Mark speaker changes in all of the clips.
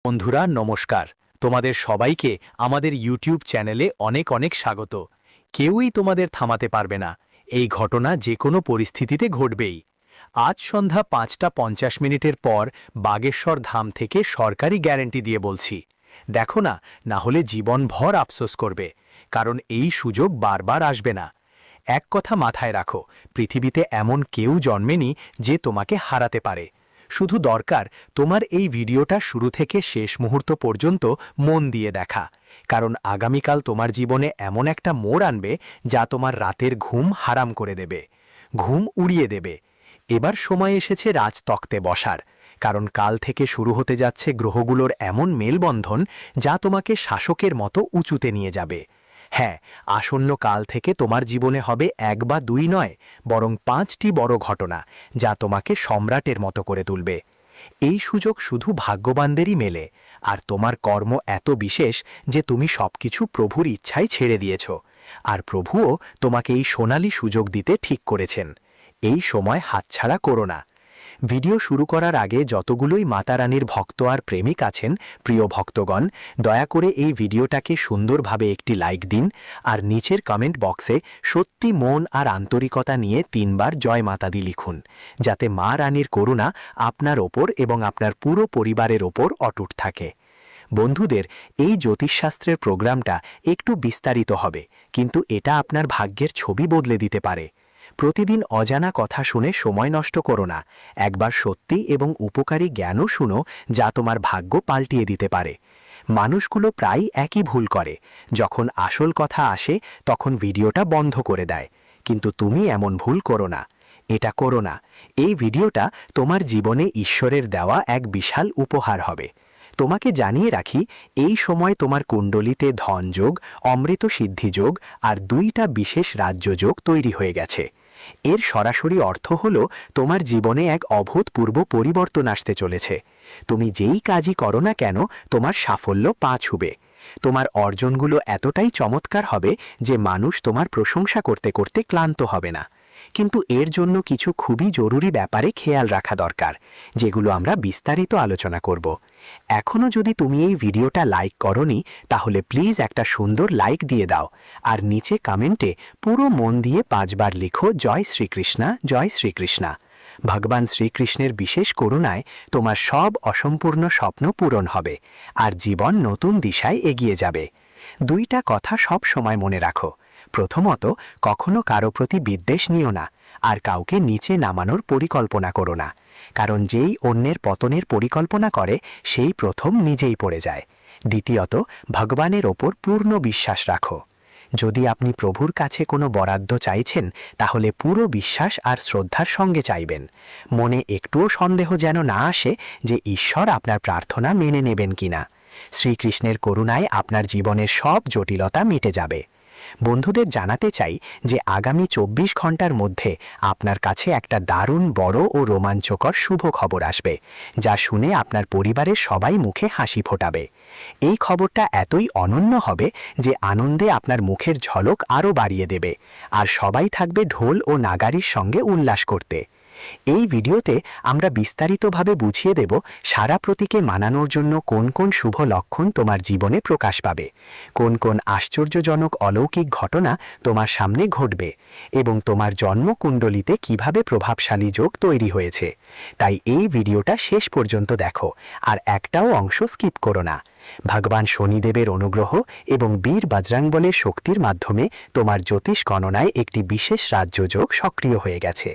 Speaker 1: বন্ধুরা নমস্কার। তোমাদের সবাইকে আমাদের ইউটিউব চ্যানেলে অনেক অনেক স্বাগত। কেউই তোমাদের থামাতে পারবে না। এই ঘটনা যে কোনো পরিস্থিতিতে ঘটবেই। আজ সন্ধ্যা ৫:৫০ পর বাগেশ্বর ধাম থেকে সরকারি গ্যারান্টি দিয়ে বলছি, দেখো না, না হলে জীবনভর আফসোস করবে। কারণ এই সুযোগ বারবার আসবে না। এক কথা মাথায় রাখো, পৃথিবীতে এমন কেউ জন্মেনি যে তোমাকে হারাতে পারে। শুধু দরকার তোমার এই ভিডিওটা শুরু থেকে শেষ মুহূর্ত পর্যন্ত মন দিয়ে দেখা। কারণ আগামীকাল তোমার জীবনে এমন একটা মোড় আনবে যা তোমার রাতের ঘুম হারাম করে দেবে, ঘুম উড়িয়ে দেবে। এবার সময় এসেছে রাজতক্তে বসার। কারণ কাল থেকে শুরু হতে যাচ্ছে গ্রহগুলোর এমন মেলবন্ধন যা তোমাকে শাসকের মতো উঁচুতে নিয়ে যাবে। হ্যাঁ, আসন্ন কাল থেকে তোমার জীবনে হবে এক বা দুই নয়, বরং ৫টি বড় ঘটনা যা তোমাকে সম্রাটের মতো করে তুলবে। এই সুযোগ শুধু ভাগ্যবানদেরই মেলে। আর তোমার কর্ম এত বিশেষ যে তুমি সবকিছু প্রভুর ইচ্ছায় ছেড়ে দিয়েছ। আর প্রভুও তোমাকে এই সোনালী সুযোগ দিতে ঠিক করেছেন। এই সময় হাতছাড়া করো না। ভিডিও শুরু করার আগে যতগুলোই মাতারানীর ভক্ত আর প্রেমিক আছেন, প্রিয় ভক্তগণ, দয়া করে এই ভিডিওটাকে সুন্দরভাবে একটি লাইক দিন। আর নিচের কমেন্ট বক্সে সত্যি মন আর আন্তরিকতা নিয়ে ৩বার জয় মাতাদি লিখুন, যাতে মা রানীর করুণা আপনার ওপর এবং আপনার পুরো পরিবারের ওপর অটুট থাকে। বন্ধুদের, এই জ্যোতিষশাস্ত্রের প্রোগ্রামটা একটু বিস্তারিত হবে, কিন্তু এটা আপনার ভাগ্যের ছবি বদলে দিতে পারে। প্রতিদিন অজানা কথা শুনে সময় নষ্ট করো না। একবার সত্যি এবং উপকারী জ্ঞানও শুনো, যা তোমার ভাগ্য পাল্টিয়ে দিতে পারে। মানুষগুলো প্রায় একই ভুল করে। যখন আসল কথা আসে তখন ভিডিওটা বন্ধ করে দেয়। কিন্তু তুমি এমন ভুল করো না। এটা করো না। এই ভিডিওটা তোমার জীবনে ঈশ্বরের দেওয়া এক বিশাল উপহার হবে। তোমাকে জানিয়ে রাখি, এই সময় তোমার কুণ্ডলিতে ধনযোগ, অমৃত সিদ্ধিযোগ আর ২টা বিশেষ রাজ্যযোগ তৈরি হয়ে গেছে। এর সরাসরি অর্থ হল তোমার জীবনে এক অভূতপূর্ব পরিবর্তন আসতে চলেছে। তুমি যেই কাজই করো না কেন, তোমার সাফল্য পা ছুবে। তোমার অর্জনগুলো এতটাই চমৎকার হবে যে মানুষ তোমার প্রশংসা করতে করতে ক্লান্ত হবে না। কিন্তু এর জন্য কিছু খুবই জরুরি ব্যাপারে খেয়াল রাখা দরকার, যেগুলো আমরা বিস্তারিত আলোচনা করব। এখনও যদি তুমি এই ভিডিওটা লাইক করোনি, তাহলে প্লিজ একটা সুন্দর লাইক দিয়ে দাও। আর নিচে কমেন্টে পুরো মন দিয়ে ৫বার লিখো, জয় শ্রীকৃষ্ণা, জয় শ্রীকৃষ্ণা। ভগবান শ্রীকৃষ্ণের বিশেষ করুণায় তোমার সব অসম্পূর্ণ স্বপ্ন পূরণ হবে আর জীবন নতুন দিশায় এগিয়ে যাবে। ২টা কথা সব সময় মনে রাখো। প্রথমত, কখনো কারো প্রতি বিদ্বেষ নিও না, আর কাউকে নিচে নামানোর পরিকল্পনা করো না। কারণ যেই অন্যের পতনের পরিকল্পনা করে সেই প্রথম নিজেই পড়ে যায়। দ্বিতীয়ত, ভগবানের ওপর পূর্ণ বিশ্বাস রাখো। যদি আপনি প্রভুর কাছে কোনো বরাদ্দ চাইছেন, তাহলে পুরো বিশ্বাস আর শ্রদ্ধার সঙ্গে চাইবেন। মনে একটুও সন্দেহ যেন না আসে যে ঈশ্বর আপনার প্রার্থনা মেনে নেবেন কিনা। শ্রীকৃষ্ণের করুণায় আপনার জীবনের সব জটিলতা মিটে যাবে। বন্ধুদের জানাতে চাই যে আগামী ২৪ ঘন্টার মধ্যে আপনার কাছে একটা দারুণ বড় ও রোমাঞ্চকর শুভ খবর আসবে, যা শুনে আপনার পরিবারের সবাই মুখে হাসি ফোটাবে। এই খবরটা এতই অনন্য হবে যে আনন্দে আপনার মুখের ঝলক আরও বাড়িয়ে দেবে, আর সবাই থাকবে ঢোল ও নাগারির সঙ্গে উল্লাস করতে। এই ভিডিওতে আমরা বিস্তারিতভাবে বুঝিয়ে দেব সারা প্রতীকে মানানোর জন্য কোন কোন শুভ লক্ষণ তোমার জীবনে প্রকাশ পাবে, কোন কোন আশ্চর্যজনক অলৌকিক ঘটনা তোমার সামনে ঘটবে, এবং তোমার জন্মকুণ্ডলিতে কিভাবে প্রভাবশালী যোগ তৈরি হয়েছে। তাই এই ভিডিওটা শেষ পর্যন্ত দেখো, আর একটাও অংশ স্কিপ করো না। ভগবান শনিদেবের অনুগ্রহ এবং বীর বজরংবলীর শক্তির মাধ্যমে তোমার জ্যোতিষ গণনায় একটি বিশেষ রাজ্যযোগ সক্রিয় হয়ে গেছে।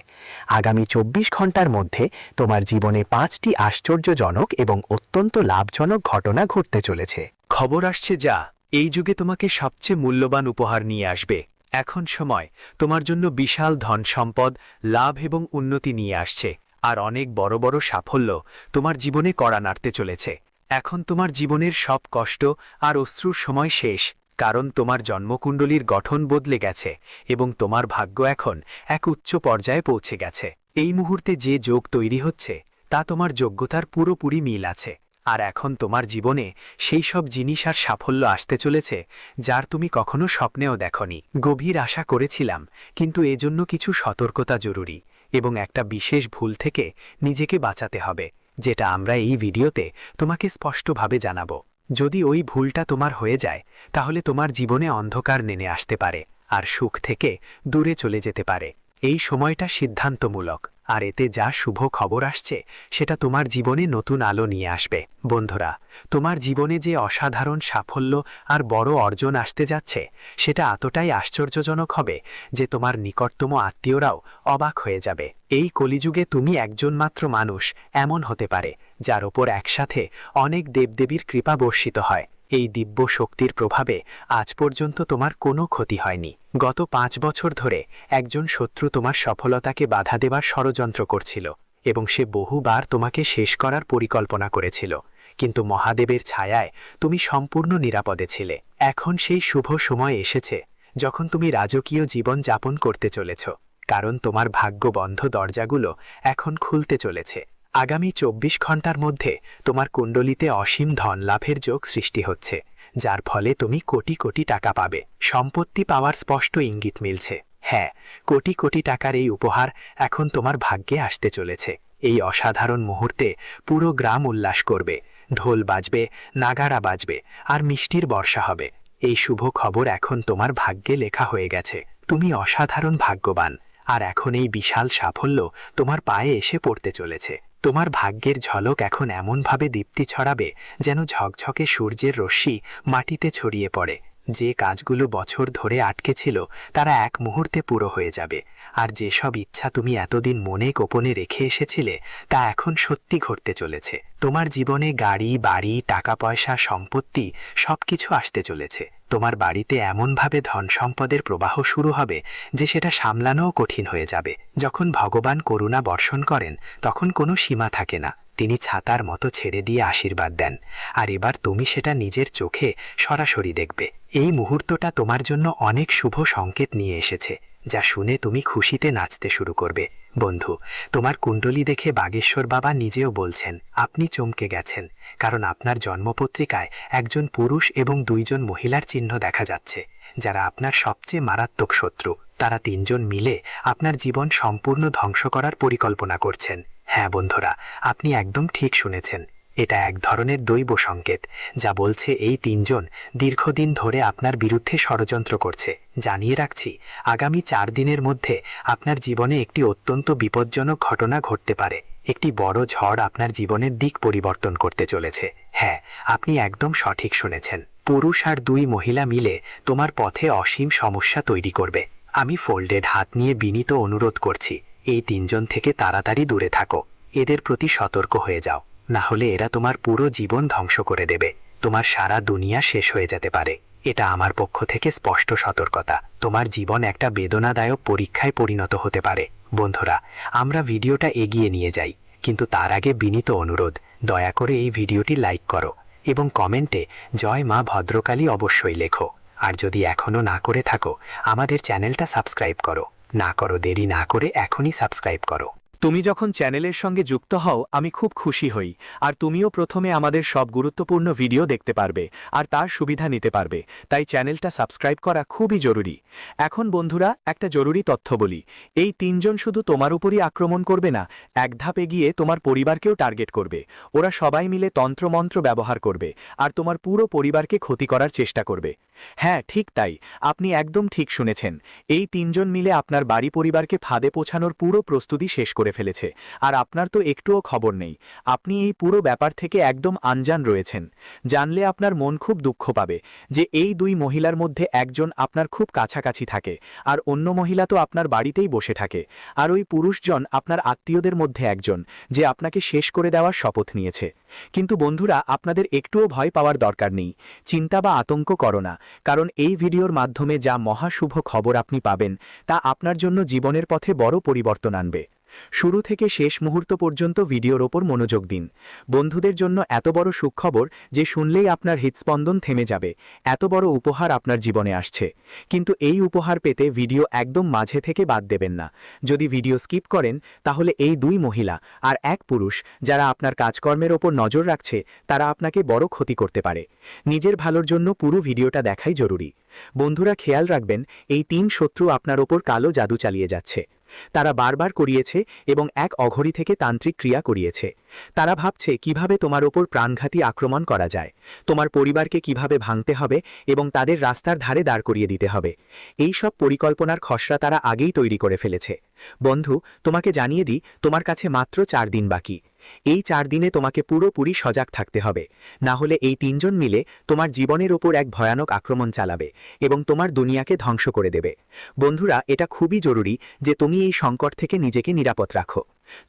Speaker 1: আগামী ২৪ ঘন্টার মধ্যে তোমার জীবনে ৫টি আশ্চর্যজনক এবং অত্যন্ত লাভজনক ঘটনা ঘটতে চলেছে।
Speaker 2: খবর আসছে যা এই যুগে তোমাকে সবচেয়ে মূল্যবান উপহার নিয়ে আসবে। এখন সময় তোমার জন্য বিশাল ধন সম্পদ, লাভ এবং উন্নতি নিয়ে আসছে। আর অনেক বড় বড় সাফল্য তোমার জীবনে কড়া নাড়তে চলেছে। এখন তোমার জীবনের সব কষ্ট আর অশ্রুর সময় শেষ, কারণ তোমার জন্মকুণ্ডলীর গঠন বদলে গেছে এবং তোমার ভাগ্য এখন এক উচ্চ পর্যায়ে পৌঁছে গেছে। এই মুহূর্তে যে যোগ তৈরি হচ্ছে তা তোমার যোগ্যতার পুরোপুরি মিল আছে। আর এখন তোমার জীবনে সেই সব জিনিস আর সাফল্য আসতে চলেছে যার তুমি কখনো স্বপ্নেও দেখনি। গভীর আশা করেছিলাম, কিন্তু এজন্য কিছু সতর্কতা জরুরি এবং একটা বিশেষ ভুল থেকে নিজেকে বাঁচাতে হবে। যেটা আমরা এই ভিডিওতে তোমাকে স্পষ্টভাবে জানাবো। যদি ওই ভুলটা তোমার হয়ে যায়, তাহলে তোমার জীবনে অন্ধকার নেমে আসতে পারে আর সুখ থেকে দূরে চলে যেতে পারে। এই সময়টা সিদ্ধান্তমূলক, আর এতে যা শুভ খবর আসছে সেটা তোমার জীবনে নতুন আলো নিয়ে আসবে। বন্ধুরা, তোমার জীবনে যে অসাধারণ সাফল্য আর বড় অর্জন আসতে যাচ্ছে, সেটা এতটাই আশ্চর্যজনক হবে যে তোমার নিকটতম আত্মীয়রাও অবাক হয়ে যাবে। এই কলিযুগে তুমি একজন মাত্র মানুষ এমন হতে পারে যার ওপর একসাথে অনেক দেবদেবীর কৃপা বর্ষিত হয়। এই দিব্য শক্তির প্রভাবে আজ পর্যন্ত তোমার কোনো ক্ষতি হয়নি। গত 5 বছর ধরে একজন শত্রু তোমার সফলতাকে বাধা দেবার ষড়যন্ত্র করছিল এবং সে বহুবার তোমাকে শেষ করার পরিকল্পনা করেছিল, কিন্তু মহাদেবের ছায়ায় তুমি সম্পূর্ণ নিরাপদে ছিলে। এখন সেই শুভ সময় এসেছে যখন তুমি রাজকীয় জীবন যাপন করতে চলেছ, কারণ তোমার ভাগ্যবন্ধ দরজাগুলো এখন খুলতে চলেছে। আগামী 24 ঘন্টার মধ্যে তোমার কুণ্ডলিতে অসীম ধন লাভের যোগ সৃষ্টি হচ্ছে, যার ফলে তুমি কোটি কোটি টাকা পাবে। সম্পত্তি পাওয়ার স্পষ্ট ইঙ্গিত মিলছে। হ্যাঁ, কোটি কোটি টাকার এই উপহার এখন তোমার ভাগ্যে আসতে চলেছে। এই অসাধারণ মুহূর্তে পুরো গ্রাম উল্লাস করবে, ঢোল বাজবে, নাগারা বাজবে আর মিষ্টির বর্ষা হবে। এই শুভ খবর এখন তোমার ভাগ্যে লেখা হয়ে গেছে। তুমি অসাধারণ ভাগ্যবান, আর এখন এই বিশাল সাফল্য তোমার পায়ে এসে পড়তে চলেছে। তোমার ভাগ্যের ঝলক এখন এমনভাবে দীপ্তি ছড়াবে যেন ঝকঝকে সূর্যের রশ্মি মাটিতে ছড়িয়ে পড়ে। যে কাজগুলো বছর ধরে আটকে ছিল তারা এক মুহূর্তে পুরো হয়ে যাবে, আর যেসব ইচ্ছা তুমি এতদিন মনে গোপনে রেখে এসেছিলে তা এখন সত্যি ঘটতে চলেছে। তোমার জীবনে গাড়ি, বাড়ি, টাকা পয়সা, সম্পত্তি সবকিছু আসতে চলেছে। তোমার বাড়িতে এমনভাবে ধন সম্পদের প্রবাহ শুরু হবে যে সেটা সামলানোও কঠিন হয়ে যাবে। যখন ভগবান করুণা বর্ষণ করেন তখন কোনো সীমা থাকে না, তিনি ছাতার মতো ছেড়ে দিয়ে আশীর্বাদ দেন, আর এবার তুমি সেটা নিজের চোখে সরাসরি দেখবে। এই মুহূর্তটা তোমার জন্য অনেক শুভ সংকেত নিয়ে এসেছে, যা শুনে তুমি খুশিতে নাচতে শুরু করবে। বন্ধু, তোমার কুণ্ডলী দেখে বাগেশ্বর বাবা নিজেও বলছেন আপনি চমকে গেছেন, কারণ আপনার জন্মপত্রিকায় একজন পুরুষ এবং 2 জন মহিলার চিহ্ন দেখা যাচ্ছে, যারা আপনার সবচেয়ে মারাত্মক শত্রু। তারা 3 জন মিলে আপনার জীবন সম্পূর্ণ ধ্বংস করার পরিকল্পনা করছেন। হ্যাঁ বন্ধুরা, আপনি একদম ঠিক শুনেছেন। এটা এক ধরনের দৈব সংকেত, যা বলছে এই 3 জন দীর্ঘদিন ধরে আপনার বিরুদ্ধে ষড়যন্ত্র করছে। জানিয়ে রাখছি, আগামী 4 দিনের মধ্যে আপনার জীবনে একটি অত্যন্ত বিপজ্জনক ঘটনা ঘটতে পারে। একটি বড় ঝড় আপনার জীবনের দিক পরিবর্তন করতে চলেছে। হ্যাঁ, আপনি একদম সঠিক শুনেছেন। পুরুষ আর 2 মহিলা মিলে তোমার পথে অসীম সমস্যা তৈরি করবে। আমি ফোল্ডেড হাত নিয়ে বিনীত অনুরোধ করছি, এই 3 জন থেকে তাড়াতাড়ি দূরে থাকো। এদের প্রতি সতর্ক হয়ে যাও, না হলে এরা তোমার পুরো জীবন ধ্বংস করে দেবে। তোমার সারা দুনিয়া শেষ হয়ে যেতে পারে। এটা আমার পক্ষ থেকে স্পষ্ট সতর্কতা। তোমার জীবন একটা বেদনাদায়ক পরীক্ষায় পরিণত হতে পারে। বন্ধুরা, আমরা ভিডিওটা এগিয়ে নিয়ে যাই, কিন্তু তার আগে বিনীত অনুরোধ, দয়া করে এই ভিডিওটি লাইক করো এবং কমেন্টে জয় মা ভদ্রকালী অবশ্যই লেখো। আর যদি এখনও না করে থাকো, আমাদের চ্যানেলটা সাবস্ক্রাইব করো। না করো দেরি না করে এখনই সাবস্ক্রাইব করো।
Speaker 1: তুমি যখন চ্যানেলের সঙ্গে যুক্ত হও আমি খুব খুশি হই, আর তুমিও প্রথমে আমাদের সব গুরুত্বপূর্ণ ভিডিও দেখতে পারবে আর তার সুবিধা নিতে পারবে। তাই চ্যানেলটা সাবস্ক্রাইব করা খুবই জরুরি। এখন বন্ধুরা, একটা জরুরি তথ্য বলি। এই 3 জন শুধু তোমার উপরই আক্রমণ করবে না, এক ধাপ এগিয়ে তোমার পরিবারকেও টার্গেট করবে। ওরা সবাই মিলে তন্ত্রমন্ত্র ব্যবহার করবে আর তোমার পুরো পরিবারকে ক্ষতি করার চেষ্টা করবে। হ্যাঁ, ঠিক তাই, আপনি একদম ঠিক শুনেছেন। এই 3 জন মিলে আপনার বাড়ি পরিবারকে ফাঁদে পৌঁছানোর পুরো প্রস্তুতি শেষ করে ফেলেছে, আর আপনার তো একটুও খবর নেই। আপনি এই পুরো ব্যাপার থেকে একদম আনজান রয়েছেন। জানলে আপনার মন খুব দুঃখ পাবে যে এই 2 মহিলার মধ্যে একজন আপনার খুব কাছাকাছি থাকে, আর অন্য মহিলা তো আপনার বাড়িতেই বসে থাকে, আর ওই পুরুষজন আপনার আত্মীয়দের মধ্যে একজন, যে আপনাকে শেষ করে দেওয়ার শপথ নিয়েছে। কিন্তু বন্ধুরা, আপনাদের একটুও ভয় পাওয়ার দরকার নেই, চিন্তা বা আতঙ্ক করো না, কারণ এই ভিডিওর মাধ্যমে যা মহাশুভ খবর আপনি পাবেন তা আপনার জন্য জীবনের পথে বড় পরিবর্তন আনবে। শুরু থেকে শেষ মুহূর্ত পর্যন্ত ভিডিওর ওপর মনোযোগ দিন। বন্ধুদের জন্য এত বড় সুখবর যে শুনলেই আপনার হৃৎস্পন্দন থেমে যাবে। এত বড় উপহার আপনার জীবনে আসছে, কিন্তু এই উপহার পেতে ভিডিও একদম মাঝে থেকে বাদ দেবেন না। যদি ভিডিও স্কিপ করেন তাহলে এই 2 মহিলা আর 1 পুরুষ যারা আপনার কাজকর্মের ওপর নজর রাখছে তারা আপনাকে বড় ক্ষতি করতে পারে। নিজের ভালোর জন্য পুরো ভিডিওটা দেখাই জরুরি। বন্ধুরা, খেয়াল রাখবেন, এই 3 শত্রু আপনার ওপর কালো জাদু চালিয়ে যাচ্ছে।
Speaker 2: তারা বারবার করিয়েছে এবং এক অঘরী থেকে তান্ত্রিক ক্রিয়া করিয়েছে। তারা ভাবছে কিভাবে তোমার ওপর প্রাণঘাতী আক্রমণ করা যায়, তোমার পরিবারকে কিভাবে ভাঙতে হবে এবং তাদের রাস্তার ধারে দাঁড় করিয়ে দিতে হবে। এই সব পরিকল্পনার খসড়া তারা আগেই তৈরি করে ফেলেছে। বন্ধু, তোমাকে জানিয়ে দিই, তোমার কাছে মাত্র 4 দিন বাকি। এই 4 দিনে তোমাকে পুরোপুরি সজাগ থাকতে হবে, না হলে এই 3 জন মিলে তোমার জীবনের ওপর এক ভয়ানক আক্রমণ চালাবে এবং তোমার দুনিয়াকে ধ্বংস করে দেবে। বন্ধুরা, এটা খুবই জরুরি যে তুমি এই সংকট থেকে নিজেকে নিরাপদ রাখো।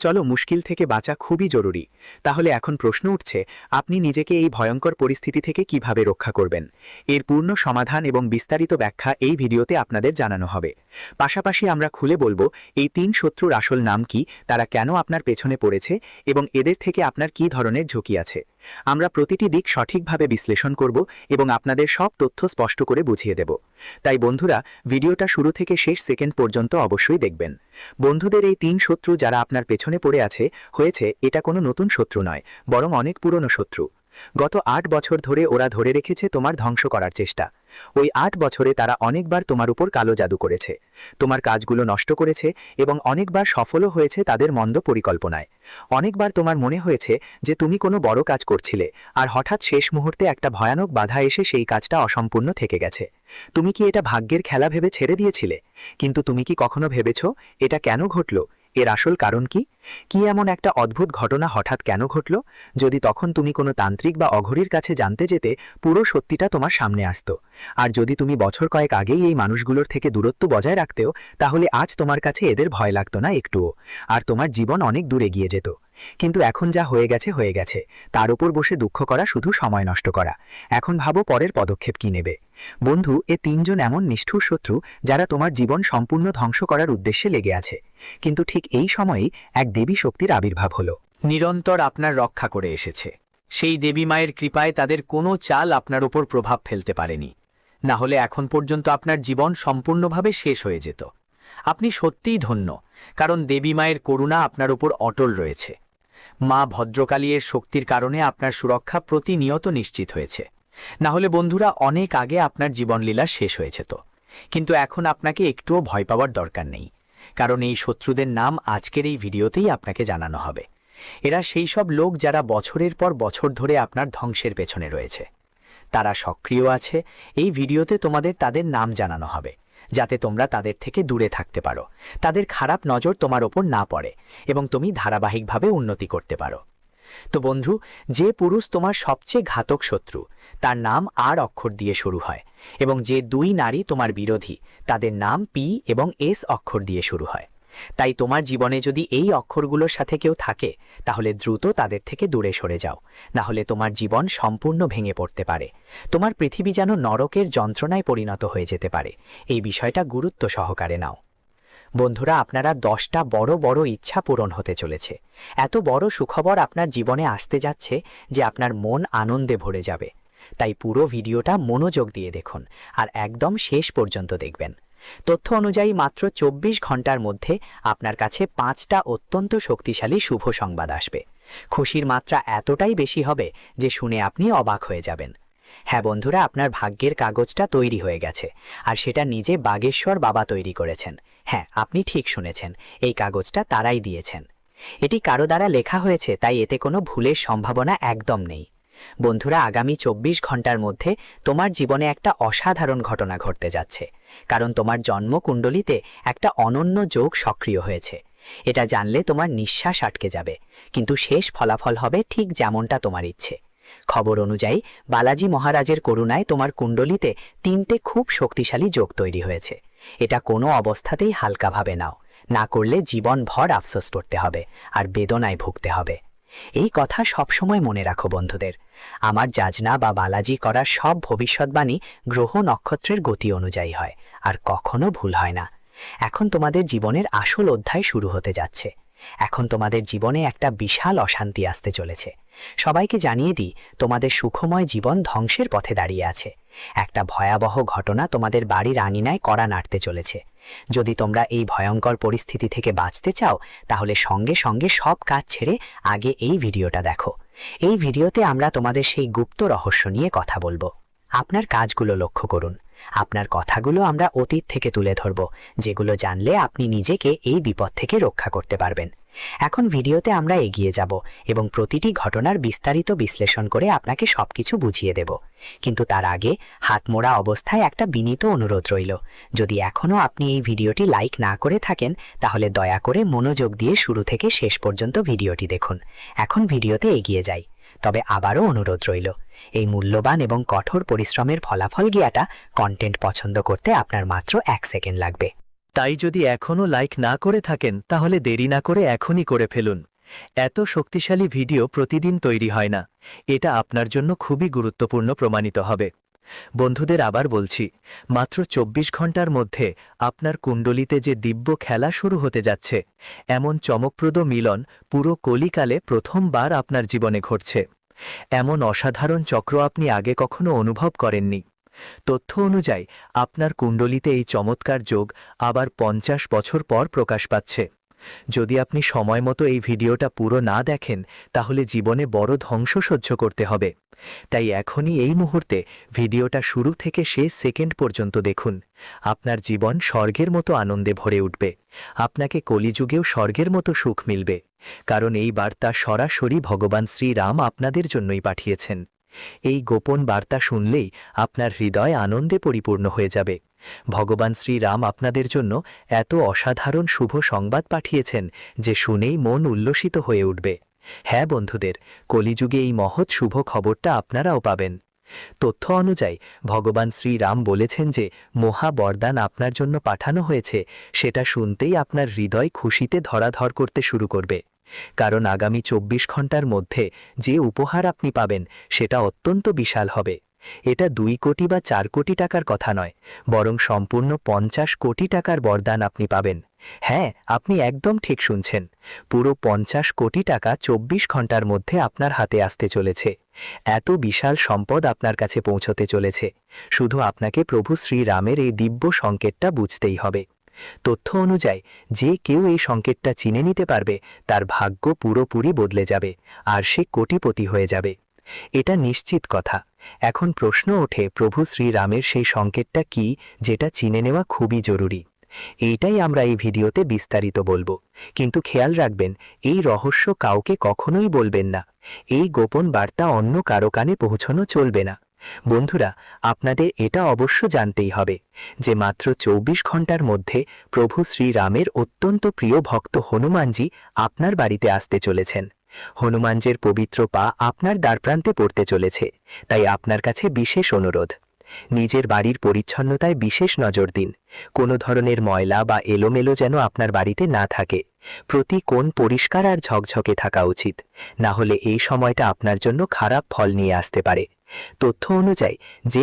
Speaker 2: চলো, মুশকিল থেকে বাঁচা খুবই জরুরি। তাহলে এখন প্রশ্ন উঠছে, আপনি নিজেকে এই ভয়ঙ্কর পরিস্থিতি থেকে কিভাবে রক্ষা করবেন? এর পূর্ণ সমাধান এবং বিস্তারিত ব্যাখ্যা এই ভিডিওতে আপনাদের জানানো হবে। পাশাপাশি আমরা খুলে বলবো এই 3 শত্রুর আসল নাম কি, তারা কেন আপনার পেছনে পড়েছে এবং এদের থেকে আপনার কী ধরনের ঝুঁকি আছে। আমরা প্রতিটি দিক সঠিকভাবে বিশ্লেষণ করব এবং আপনাদের সব তথ্য স্পষ্ট করে বুঝিয়ে দেব। তাই বন্ধুরা, ভিডিওটা শুরু থেকে শেষ সেকেন্ড পর্যন্ত অবশ্যই দেখবেন। বন্ধুদের, এই 3 শত্রু যারা আপনার পেছনে পড়ে হয়েছে এটা কোনো নতুন শত্রু নয়, বরং অনেক পুরনো শত্রু। গত 8 বছর ধরে ওরা ধরে রেখেছে তোমার ধ্বংস করার চেষ্টা। ওই 8 বছরে তারা অনেকবার তোমার উপর কালো জাদু করেছে, তোমার কাজগুলো নষ্ট করেছে এবং অনেকবার সফলও হয়েছে তাদের মন্দ পরিকল্পনায়। অনেকবার তোমার মনে হয়েছে যে তুমি কোনো বড় কাজ করছিলে, আর হঠাৎ শেষ মুহূর্তে একটা ভয়ানক বাধা এসে সেই কাজটা অসম্পূর্ণ থেকে গেছে। তুমি কি এটা ভাগ্যের খেলা ভেবে ছেড়ে দিয়েছিলে? কিন্তু তুমি কি কখনো ভেবেছ এটা কেন ঘটল? এর আসল কারণ কি? কি এমন একটা অদ্ভুত ঘটনা হঠাৎ কেন ঘটল? যদি তখন তুমি কোনো তান্ত্রিক বা অঘরীর কাছে জানতে যেতে, পুরো সত্যিটা তোমার সামনে আসতো। আর যদি তুমি বছর কয়েক আগেই এই মানুষগুলোর থেকে দূরত্ব বজায় রাখতেও, তাহলে আজ তোমার কাছে এদের ভয় লাগতো না একটুও, আর তোমার জীবন অনেক দূর এগিয়ে যেত। কিন্তু এখন যা হয়ে গেছে, তার উপর বসে দুঃখ করা শুধু সময় নষ্ট করা। এখন ভাবো পরের পদক্ষেপ কি নেবে। বন্ধু, এ 3 জন এমন নিষ্ঠুর শত্রু যারা তোমার জীবন সম্পূর্ণ ধ্বংস করার উদ্দেশ্যে লেগে আছে। কিন্তু ঠিক এই সময়েই এক দেবী শক্তির আবির্ভাব হলো।
Speaker 1: নিরন্তর আপনার রক্ষা করে এসেছে। সেই দেবী মায়ের কৃপায় তাদের কোনো চাল আপনার উপর প্রভাব ফেলতে পারেনি, না হলে এখন পর্যন্ত আপনার জীবন সম্পূর্ণভাবে শেষ হয়ে যেত। আপনি সত্যিই ধন্য, কারণ দেবী মায়ের করুণা আপনার উপর অটল রয়েছে। মা ভদ্রকালীর শক্তির কারণে আপনার সুরক্ষা প্রতিনিয়ত নিশ্চিত হয়েছে। না হলে বন্ধুরা, অনেক আগে আপনার জীবনলীলা শেষ হয়েছে তো। কিন্তু এখন আপনাকে একটুও ভয় পাওয়ার দরকার নেই, কারণ এই শত্রুদের নাম আজকের এই ভিডিওতেই আপনাকে জানানো হবে। এরা সেই সব লোক যারা বছরের পর বছর ধরে আপনার ধ্বংসের পেছনে রয়েছে। তারা সক্রিয় আছে। এই ভিডিওতে তোমাদের তাদের নাম জানানো হবে, যাতে তোমরা তাদের থেকে দূরে থাকতে পারো, তাদের খারাপ নজর তোমার ওপর না পড়ে এবং তুমি ধারাবাহিকভাবে উন্নতি করতে পারো। তো বন্ধু, যে পুরুষ তোমার সবচেয়ে ঘাতক শত্রু, তার নাম আর অক্ষর দিয়ে শুরু হয়, এবং যে 2 নারী তোমার বিরোধী, তাদের নাম পি এবং এস অক্ষর দিয়ে শুরু হয়। তাই তোমার জীবনে যদি এই অক্ষরগুলোর সাথে কেউ থাকে, তাহলে দ্রুত তাদের থেকে দূরে সরে যাও, না হলে তোমার জীবন সম্পূর্ণ ভেঙে পড়তে পারে। তোমার পৃথিবী যেন নরকের যন্ত্রণায় পরিণত হয়ে যেতে পারে। এই বিষয়টা গুরুত্ব সহকারে নাও। বন্ধুরা, আপনারা 10টা বড় বড় ইচ্ছা পূরণ হতে চলেছে। এত বড় সুখবর আপনার জীবনে আসতে যাচ্ছে যে আপনার মন আনন্দে ভরে যাবে। তাই পুরো ভিডিওটা মনোযোগ দিয়ে দেখুন আর একদম শেষ পর্যন্ত দেখবেন। তথ্য অনুযায়ী মাত্র 24 ঘন্টার মধ্যে আপনার কাছে 5টা অত্যন্ত শক্তিশালী শুভ সংবাদ আসবে। খুশির মাত্রা এতটাই বেশি হবে যে শুনে আপনি অবাক হয়ে যাবেন। হ্যাঁ বন্ধুরা, আপনার ভাগ্যের কাগজটা তৈরি হয়ে গেছে, আর সেটা নিজে বাগেশ্বর বাবা তৈরি করেছেন। হ্যাঁ, আপনি ঠিক শুনেছেন, এই কাগজটা তারাই দিয়েছেন। এটি কারো দ্বারা লেখা হয়েছে, তাই এতে কোনো ভুলের সম্ভাবনা একদম নেই। বন্ধুরা, আগামী 24 ঘন্টার মধ্যে তোমার জীবনে একটা অসাধারণ ঘটনা ঘটতে যাচ্ছে, কারণ তোমার জন্মকুণ্ডলিতে একটা অনন্য যোগ সক্রিয় হয়েছে। এটা জানলে তোমার নিঃশ্বাস আটকে যাবে, কিন্তু শেষ ফলাফল হবে ঠিক যেমনটা তোমার ইচ্ছে। খবর অনুযায়ী বালাজি মহারাজের করুণায় তোমার কুণ্ডলিতে 3টে খুব শক্তিশালী যোগ তৈরি হয়েছে। এটা কোনো অবস্থাতেই হালকাভাবে নাও, না করলে জীবনভর আফসোস করতে হবে আর বেদনায় ভুগতে হবে। এই কথা সবসময় মনে রাখো বন্ধুদের। আমার যাজনা বা বালাজি করার সব ভবিষ্যৎবাণী গ্রহ নক্ষত্রের গতি অনুযায়ী হয় আর কখনো ভুল হয় না। এখন তোমাদের জীবনের আসল অধ্যায় শুরু হতে যাচ্ছে। এখন তোমাদের জীবনে একটা বিশাল অশান্তি আসতে চলেছে। সবাইকে জানিয়ে দিই, তোমাদের সুখময় জীবন ধ্বংসের পথে দাঁড়িয়ে আছে। একটা ভয়াবহ ঘটনা তোমাদের বাড়ির আঙিনায় কড়া নাড়তে চলেছে। যদি তোমরা এই ভয়ঙ্কর পরিস্থিতি থেকে বাঁচতে চাও, তাহলে সঙ্গে সঙ্গে সব কাজ ছেড়ে আগে এই ভিডিওটা দেখো। এই ভিডিওতে আমরা তোমাদের সেই গুপ্ত রহস্য নিয়ে কথা বলবো। আপনার কাজগুলো লক্ষ্য করুন।
Speaker 3: আপনার কথাগুলো আমরা অতীত থেকে তুলে ধরব, যেগুলো জানলে আপনি নিজেকে এই বিপদ থেকে রক্ষা করতে পারবেন। এখন ভিডিওতে আমরা এগিয়ে যাব এবং প্রতিটি ঘটনার বিস্তারিত বিশ্লেষণ করে আপনাকে সবকিছু বুঝিয়ে দেব। কিন্তু তার আগে হাতমোড়া অবস্থায় একটা বিনীত অনুরোধ রইল, যদি এখনও আপনি এই ভিডিওটি লাইক না করে থাকেন তাহলে দয়া করে মনোযোগ দিয়ে শুরু থেকে শেষ পর্যন্ত ভিডিওটি দেখুন। এখন ভিডিওতে এগিয়ে যাই, তবে আবারও অনুরোধ রইল, এই মূল্যবান এবং কঠোর পরিশ্রমের ফলাফল গিয়াটা কন্টেন্ট পছন্দ করতে আপনার মাত্র 1 সেকেন্ড লাগবে।
Speaker 1: তাই যদি এখনও লাইক না করে থাকেন তাহলে দেরি না করে এখনই করে ফেলুন। এত শক্তিশালী ভিডিও প্রতিদিন তৈরি হয় না, এটা আপনার জন্য খুবই গুরুত্বপূর্ণ প্রমাণিত হবে। বন্ধুদের আবার বলছি, মাত্র 24 ঘন্টার মধ্যে আপনার কুণ্ডলিতে যে দিব্য খেলা শুরু হতে যাচ্ছে, এমন চমকপ্রদ মিলন পুরো কলিকালে প্রথমবার আপনার জীবনে ঘটছে। এমন অসাধারণ চক্র আপনি আগে কখনো অনুভব করেননি। তথ্য অনুযায়ী আপনার কুণ্ডলিতে এই চমৎকার যোগ আবার 50 বছর পর প্রকাশ পাচ্ছে। যদি আপনি সময় মতো এই ভিডিওটা পুরো না দেখেন তাহলে জীবনে বড় ধ্বংস সহ্য করতে হবে। তাই এখনই এই মুহূর্তে ভিডিওটা শুরু থেকে শেষ সেকেন্ড পর্যন্ত দেখুন। আপনার জীবন স্বর্গের মতো আনন্দে ভরে উঠবে, আপনাকে কলিযুগেও স্বর্গের মতো সুখ মিলবে, কারণ এই বার্তা সরাসরি ভগবান শ্রীরাম আপনাদের জন্যই পাঠিয়েছেন। এই গোপন বার্তা শুনলেই আপনার হৃদয় আনন্দে পরিপূর্ণ হয়ে যাবে। ভগবান শ্রীরাম আপনাদের জন্য এত অসাধারণ শুভ সংবাদ পাঠিয়েছেন যে শুনেই মন উল্লসিত হয়ে উঠবে। হ্যাঁ বন্ধুদের, কলিযুগে এই মহৎ শুভ খবরটা আপনারাও পাবেন। তথ্য অনুযায়ী ভগবান শ্রীরাম বলেছেন যে মহা বরদান আপনার জন্য পাঠানো হয়েছে, সেটা শুনতেই আপনার হৃদয় খুশিতে ধরাধর করতে শুরু করবে। কারণ আগামী 24 ঘন্টার মধ্যে যে উপহার আপনি পাবেন সেটা অত্যন্ত বিশাল হবে। এটা 2 কোটি বা 4 কোটি টাকার কথা নয়, বরং সম্পূর্ণ 50 কোটি টাকার বরদান আপনি পাবেন। হ্যাঁ, আপনি একদম ঠিক শুনছেন, পুরো 50 কোটি টাকা 24 ঘন্টার মধ্যে আপনার হাতে আসতে চলেছে। এত বিশাল সম্পদ আপনার কাছে পৌঁছতে চলেছে, শুধু আপনাকে প্রভু শ্রীরামের এই দিব্য সংকেতটা বুঝতেই হবে। তথ্য অনুযায়ী যে কেউ এই সংকেতটা চিনে নিতে পারবে তার ভাগ্য পুরোপুরি বদলে যাবে আর সে কোটিপতি হয়ে যাবে। এটা নিশ্চিত কথা। এখন প্রশ্ন ওঠে, প্রভু শ্রীরামের সেই সংকেতটা কি যেটা চিনে নেওয়া খুবই জরুরি? এইটাই আমরা এই ভিডিওতে বিস্তারিত বলবো, কিন্তু খেয়াল রাখবেন এই রহস্য কাউকে কখনোই বলবেন না। এই গোপন বার্তা অন্য কারো কানে পৌঁছানো চলবে না। বন্ধুরা, আপনাদের এটা অবশ্য জানতেই হবে যে মাত্র 24 ঘন্টার মধ্যে প্রভু শ্রীরামের অত্যন্ত প্রিয় ভক্ত হনুমানজি আপনার বাড়িতে আসতে চলেছেন। হনুমানজির পবিত্র পা আপনার দ্বারপ্রান্তে পড়তে চলেছে, তাই আপনার কাছে বিশেষ অনুরোধ, নিজের বাড়ির পরিচ্ছন্নতায় বিশেষ নজর দিন। কোনো ধরনের ময়লা বা এলোমেলো যেন আপনার বাড়িতে না থাকে। প্রতি কোণ পরিষ্কার আর ঝকঝকে থাকা উচিত, না হলে এই সময়টা আপনার জন্য খারাপ ফল নিয়ে আসতে পারে। তথ্য অনুযায়ী যে